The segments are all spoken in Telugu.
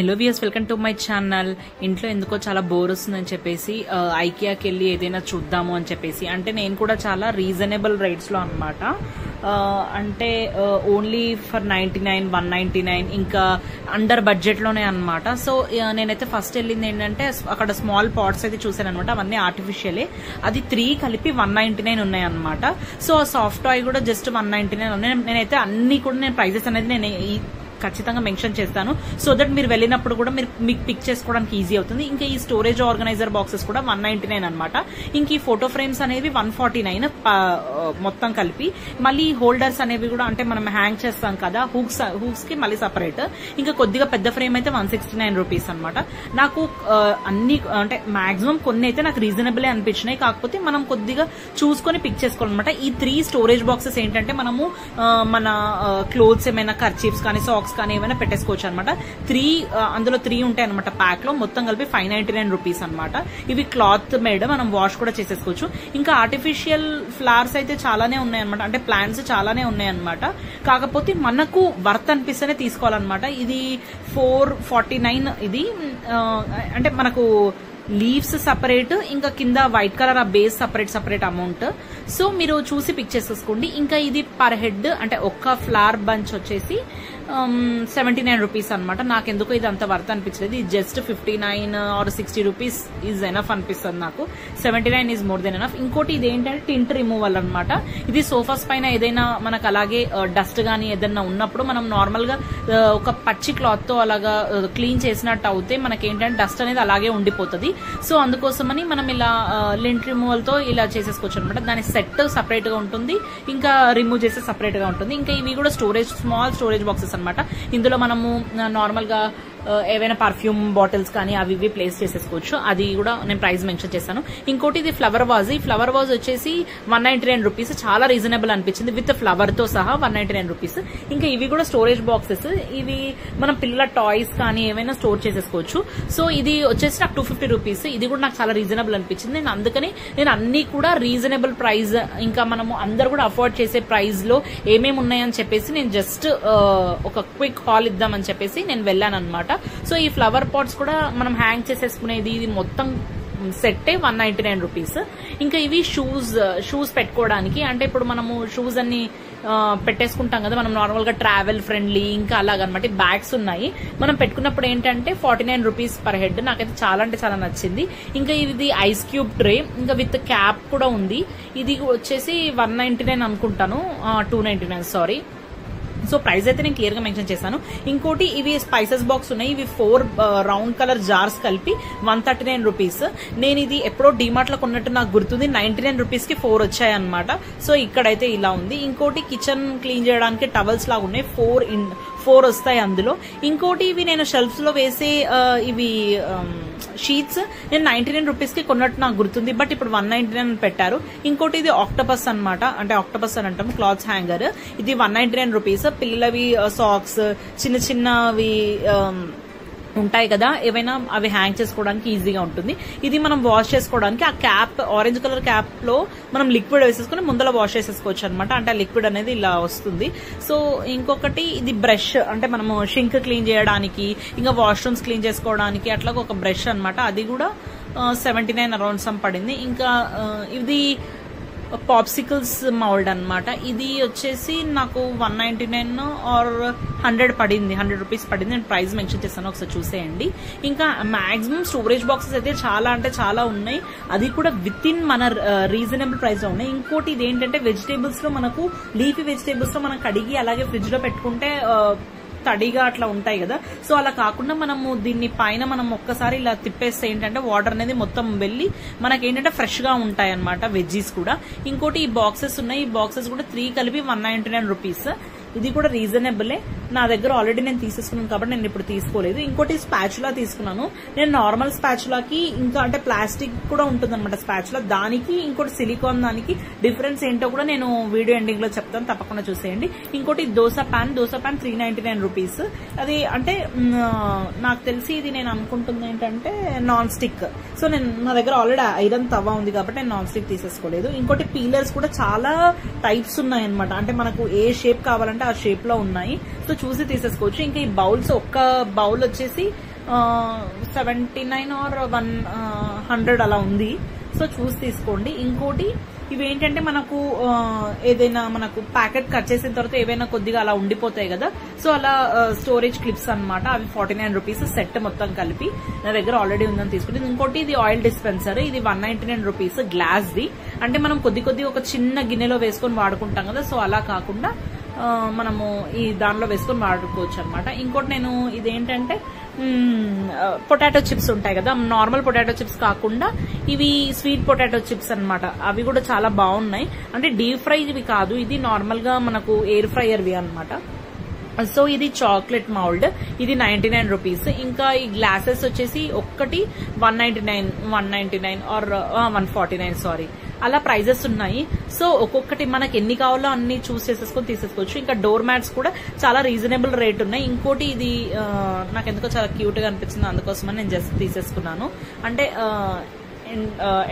Hello viewers, welcome to my channel. ఇంట్లో ఎందుకో చాలా బోర్ వస్తుందని చెప్పేసి ఐకియాకి వెళ్ళి ఏదైనా చూద్దాము అని చెప్పేసి, అంటే నేను కూడా చాలా రీజనబుల్ రేట్స్లో అనమాట. అంటే ఓన్లీ ఫర్ 99, 199 ఇంకా అండర్ బడ్జెట్లోనే అనమాట. సో నేనైతే ఫస్ట్ వెళ్ళింది ఏంటంటే అక్కడ స్మాల్ పాట్స్ అయితే చూసాను అనమాట. అవన్నీ ఆర్టిఫిషియలే. అది 3 కలిపి 199 ఉన్నాయి అనమాట. సో సాఫ్ట్ టాయ్ కూడా జస్ట్ 199 ఉన్నాయి. నేనైతే అన్ని కూడా నేను ప్రైజెస్ అనేది నేను ఖచ్చితంగా మెన్షన్ చేస్తాను, సో దట్ మీరు వెళ్ళినప్పుడు కూడా మీకు పిక్ చేసుకోవడానికి ఈజీ అవుతుంది. ఇంకా ఈ స్టోరేజ్ ఆర్గనైజర్ బాక్సెస్ కూడా 199 అనమాట. ఇంక ఈ ఫోటో ఫ్రేమ్స్ అనేవి 149 మొత్తం కలిపి. మళ్ళీ హోల్డర్స్ అనేవి కూడా, అంటే మనం హ్యాంగ్ చేస్తాం కదా హూక్స్ కి మళ్ళీ సపరేట్. ఇంకా కొద్దిగా పెద్ద ఫ్రేమ్ అయితే 169 రూపీస్ అనమాట. నాకు అన్ని అంటే మాక్సిమం కొన్ని అయితే నాకు రీజనబుల్ అనిపించినాయి, కాకపోతే మనం కొద్దిగా చూసుకొని పిక్ చేసుకోవాలన్నమాట. ఈ 3 స్టోరేజ్ బాక్సెస్ ఏంటంటే మనము మన క్లోత్స్ ఏమైనా కర్చీఫ్స్ కానీ సాక్స్ కానీ ఏమైనా పెట్టేసుకోవచ్చు అనమాట. అందులో 3 ఉంటాయి అనమాట ప్యాక్ లో. మొత్తం కలిపి 599 రూపీస్ అనమాట. ఇవి క్లాత్ మేడ్, మనం వాష్ కూడా చేసేసుకోవచ్చు. ఇంకా ఆర్టిఫిషియల్ ఫ్లవర్స్ అయితే చాలానే ఉన్నాయి అనమాట, అంటే ప్లాంట్స్ చాలానే ఉన్నాయి అనమాట. కాకపోతే మనకు వర్త్ అనిపిస్తేనే తీసుకోవాలన్నమాట. ఇది 449. ఇది అంటే మనకు లీవ్స్ సపరేట్, ఇంకా కింద వైట్ కలర్ ఆ బేస్ సపరేట్ అమౌంట్. సో మీరు చూసి పిక్ చేసేసుకోండి. ఇంకా ఇది పర్ హెడ్ అంటే ఒక్క ఫ్లవర్ బంచ్ వచ్చేసి 79 రూపీస్ అనమాట. నాకెందుకో ఇది అంత వర్త్ అనిపించలేదు. ఇది just 59 or 60 rupees is enough అనిపిస్తుంది నాకు. 79 ఈజ్ మోర్ దెన్ ఎనఫ్. ఇంకోటి ఇది ఏంటంటే టింట్ రిమూవల్ అనమాట. ఇది సోఫాస్ పైన ఏదైనా మనకు అలాగే డస్ట్ గానీ ఏదైనా ఉన్నప్పుడు మనం నార్మల్ గా ఒక పచ్చి క్లాత్ తో అలాగా క్లీన్ చేసినట్టు అవుతే మనకేంటంటే డస్ట్ అనేది అలాగే ఉండిపోతుంది. సో అందుకోసమని మనం ఇలా లింట్ రిమూవల్ తో ఇలా చేసేసుకోవచ్చు అనమాట. దాని సెట్ సపరేట్ గా ఉంటుంది, ఇంకా రిమూవ్ చేస్తే సపరేట్ గా ఉంటుంది. ఇంకా ఇవి కూడా స్మాల్ స్టోరేజ్ బాక్సెస్ అనమాట. ఇందులో మనము నార్మల్ గా ఏవైనా పర్ఫ్యూమ్ బాటిల్స్ కానీ అవి ఇవి ప్లేస్ చేసేసుకోవచ్చు. అది కూడా నేను ప్రైస్ మెన్షన్ చేశాను. ఇంకోటి ఇది ఫ్లవర్ వాజ్. ఈ ఫ్లవర్ వాజ్ వచ్చేసి 199 రూపీస్. చాలా రీజనబుల్ అనిపించింది, విత్ ఫ్లవర్ తో సహా 199 రూపీస్. ఇంకా ఇవి కూడా స్టోరేజ్ బాక్సెస్. ఇవి మనం పిల్లల టాయ్స్ కానీ ఏమైనా స్టోర్ చేసేసుకోవచ్చు. సో ఇది వచ్చేసి నాకు 250 రూపీస్. ఇది కూడా నాకు చాలా రీజనబుల్ అనిపించింది. అందుకని నేను అన్ని కూడా రీజనబుల్ ప్రైస్, ఇంకా మనము అందరు కూడా అఫోర్డ్ చేసే ప్రైస్ లో ఏమేమి ఉన్నాయని చెప్పేసి నేను జస్ట్ ఒక క్విక్ హాల్ ఇద్దామని చెప్పేసి నేను వెళ్ళాను అనమాట. సో ఈ ఫ్లవర్ పాట్స్ కూడా మనం హ్యాంగ్ చేసేసుకునేది, ఇది మొత్తం సెట్టే 199 రూపీస్. ఇంకా ఇవి షూస్ పెట్టుకోవడానికి, అంటే ఇప్పుడు మనము షూస్ అన్ని పెట్టేసుకుంటాం కదా మనం నార్మల్ గా ట్రావెల్ ఫ్రెండ్లీ, ఇంకా అలాగనమాట. బ్యాగ్స్ ఉన్నాయి మనం పెట్టుకున్నప్పుడు ఏంటంటే 49 రూపీస్ పర్ హెడ్. నాకైతే చాలా అంటే చాలా నచ్చింది. ఇంకా ఇది ఐస్ క్యూబ్ ట్రే, ఇంకా విత్ క్యాప్ కూడా ఉంది. ఇది వచ్చేసి 199 అనుకుంటాను, 299 సారీ. సో ప్రైస్ అయితే నేను క్లియర్ గా మెన్షన్ చేశాను. ఇంకోటి ఇవి స్పైసెస్ బాక్స్ ఉన్నాయి. ఇవి 4 రౌండ్ కలర్ జార్స్ కలిపి 139 రూపీస్. నేను ఇది ఎప్పుడో డిమార్ట్ లో కొన్నట్టు నాకు గుర్తుంది. 99 రూపీస్ కి 4 వచ్చాయన్నమాట. సో ఇక్కడైతే ఇలా ఉంది. ఇంకోటి కిచెన్ క్లీన్ చేయడానికి టవల్స్ లాగా ఉన్నాయి, 4 వస్తాయి అందులో. ఇంకోటి ఇవి నేను షెల్ఫ్స్ లో వేసే ఇవి షీట్స్ నేను 99 రూపీస్ కి కొన్నట్టు నాకు గుర్తుంది, బట్ ఇప్పుడు 199 పెట్టారు. ఇంకోటి ఇది ఆక్టోపస్ అనమాట, అంటే ఆక్టోపస్ అని అంటాం, క్లాత్స్ హ్యాంగర్. ఇది 199 రూపీస్. పిల్లలవి సాక్స్ చిన్నవి ఉంటాయి కదా ఏవైనా, అవి హ్యాంగ్ చేసుకోవడానికి ఈజీగా ఉంటుంది. ఇది మనం వాష్ చేసుకోవడానికి ఆ క్యాప్, ఆరెంజ్ కలర్ క్యాప్ లో మనం లిక్విడ్ వేసేసుకుని ముందర వాష్ చేసేసుకోవచ్చు అనమాట. అంటే ఆ లిక్విడ్ అనేది ఇలా వస్తుంది. సో ఇంకొకటి ఇది బ్రష్, అంటే మనము షింక్ క్లీన్ చేయడానికి, ఇంకా వాష్రూమ్స్ క్లీన్ చేసుకోవడానికి అట్లా ఒక బ్రష్ అనమాట. అది కూడా 79 అరౌండ్ సమ్ పడింది. ఇంకా ఇది పాప్సికల్స్ మౌల్డ్ అనమాట. ఇది వచ్చేసి నాకు 199 or 100 పడింది, 100 రూపీస్ పడింది. నేను ప్రైస్ మెన్షన్ చేస్తాను, ఒకసారి చూసేయండి. ఇంకా మాక్సిమం స్టోరేజ్ బాక్సెస్ అయితే చాలా అంటే చాలా ఉన్నాయి, అది కూడా విత్ ఇన్ మన రీజనబుల్ ప్రైస్ లో ఉన్నాయి. ఇంకోటి ఇది ఏంటంటే వెజిటేబుల్స్ లో మనకు లీఫీ వెజిటేబుల్స్ లో మనం కడిగి అలాగే ఫ్రిడ్జ్ లో పెట్టుకుంటే తడిగా అట్లా ఉంటాయి కదా. సో అలా కాకుండా మనము దీన్ని పైన మనం ఒక్కసారి ఇలా తిప్పేస్తే ఏంటంటే వాటర్ అనేది మొత్తం వెళ్ళి మనకేంటంటే ఫ్రెష్ గా ఉంటాయి అనమాట వెజ్జీస్ కూడా. ఇంకోటి ఈ బాక్సెస్ ఉన్నాయి. ఈ బాక్సెస్ కూడా 3 కలిపి 199 రూపీస్. ఇది కూడా రీజనబులే. నా దగ్గర ఆల్రెడీ నేను తీసేసుకున్నాను కాబట్టి నేను ఇప్పుడు తీసుకోలేదు. ఇంకోటి స్పాచులా తీసుకున్నాను నేను. నార్మల్ స్పాచులాకి ఇంకా అంటే ప్లాస్టిక్ కూడా ఉంటుంది అనమాట స్పాచులా, దానికి ఇంకోటి సిలికాన్ దానికి డిఫరెన్స్ ఏంటో కూడా నేను వీడియో ఎండింగ్ లో చెప్తాను, తప్పకుండా చూసేయండి. ఇంకోటి దోశ ప్యాన్ 399 రూపీస్. అది అంటే నాకు తెలిసి ఇది నేను అనుకుంటుంది ఏంటంటే నాన్ స్టిక్. సో నా దగ్గర ఆల్రెడీ ఐరన్ తవా ఉంది కాబట్టి నేను నాన్ స్టిక్ తీసేసుకోలేదు. ఇంకోటి పీలర్స్ కూడా చాలా టైప్స్ ఉన్నాయి అనమాట. అంటే మనకు ఏ షేప్ కావాలంటే కావాలంటే ఆ షేప్ లో ఉన్నాయి. సో చూసి తీసేసుకోవచ్చు. ఇంకా ఈ బౌల్స్, ఒక్క బౌల్ వచ్చేసి 79 or 100 అలా ఉంది. సో చూసి తీసుకోండి. ఇంకోటి ఇవేంటంటే మనకు ఏదైనా మనకు ప్యాకెట్ కట్ చేసిన తర్వాత ఏవైనా కొద్దిగా అలా ఉండిపోతాయి కదా, సో అలా స్టోరేజ్ క్లిప్స్ అన్నమాట. అవి 49 రూపీస్ సెట్ మొత్తం కలిపి. నా దగ్గర ఆల్రెడీ ఉందని తీసుకుంటే. ఇంకోటి ఇది ఆయిల్ డిస్పెన్సర్, ఇది 199 రూపీస్ గ్లాస్ ది. అంటే మనం కొద్ది ఒక చిన్న గిన్నెలో వేసుకొని వాడుకుంటాం కదా, సో అలా కాకుండా మనము ఈ దానిలో వేసుకొని వాడుకోవచ్చు అనమాట. ఇంకోటి నేను ఇదేంటంటే పొటాటో చిప్స్ ఉంటాయి కదా, నార్మల్ పొటాటో చిప్స్ కాకుండా ఇవి స్వీట్ పొటాటో చిప్స్ అన్నమాట. అవి కూడా చాలా బాగున్నాయి. అంటే డీప్ ఫ్రై ఇవి కాదు, ఇది నార్మల్ గా మనకు ఎయిర్ ఫ్రైయర్వి అనమాట. సో ఇది చాక్లెట్ మౌల్డ్, ఇది 99 రూపీస్. ఇంకా ఈ గ్లాసెస్ వచ్చేసి ఒక్కటి 199 ఆర్ 149 సారీ, అలా ప్రైజెస్ ఉన్నాయి. సో ఒక్కొక్కటి మనకి ఎన్ని కావాలో అన్ని చూస్ చేసేసుకొని తీసేసుకోవచ్చు. ఇంకా డోర్ మ్యాట్స్ కూడా చాలా రీజనబుల్ రేట్ ఉన్నాయి. ఇంకోటి ఇది నాకు ఎందుకో చాలా క్యూట్ గా అనిపించింది, అందుకోసమని నేను జస్ట్ తీసేసుకున్నాను. అంటే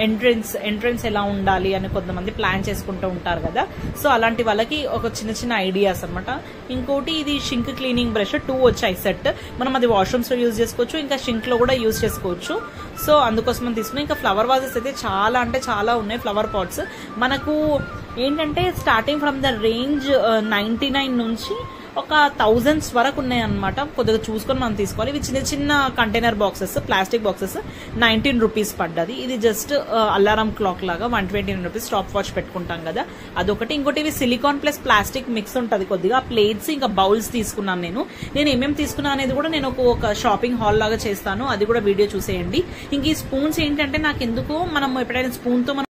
ఎంట్రన్స్ ఎలా ఉండాలి అని కొంతమంది ప్లాన్ చేసుకుంటూ ఉంటారు కదా, సో అలాంటి వాళ్ళకి ఒక చిన్న ఐడియాస్ అనమాట. ఇంకోటి ఇది షింక్ క్లీనింగ్ బ్రష్ 2 వచ్చాయి సెట్. మనం అది వాష్రూమ్స్ లో యూజ్ చేసుకోవచ్చు, ఇంకా షింక్ లో కూడా యూజ్ చేసుకోవచ్చు. సో అందుకోసం తీసుకున్నాం. ఇంకా ఫ్లవర్ వాజెస్ అయితే చాలా అంటే చాలా ఉన్నాయి. ఫ్లవర్ పాట్స్ మనకు ఏంటంటే స్టార్టింగ్ ఫ్రమ్ ద రేంజ్ 99 నుంచి ఒక 1000s వరకు ఉన్నాయి అనమాట. కొద్దిగా చూసుకొని మనం తీసుకోవాలి. ఇవి చిన్న container boxes, plastic boxes 19 rupees పడ్డది. ఇది జస్ట్ అలారం క్లాక్ లాగా 129 రూపీస్. స్టాప్ వాచ్ పెట్టుకుంటాం కదా, అదొకటి. ఇంకోటి ఇవి సిలికాన్ ప్లస్ ప్లాస్టిక్ మిక్స్ ఉంటది కొద్దిగా. ప్లేట్స్ ఇంకా బౌల్స్ తీసుకున్నాను నేను ఏమేమి తీసుకున్నా అనేది కూడా నేను ఒక షాపింగ్ హాల్ లాగా చేస్తాను, అది కూడా వీడియో చూసేయండి. ఇంక ఈ స్పూన్స్ ఏంటంటే నాకు ఎందుకు మనం ఎప్పుడైనా స్పూన్ తో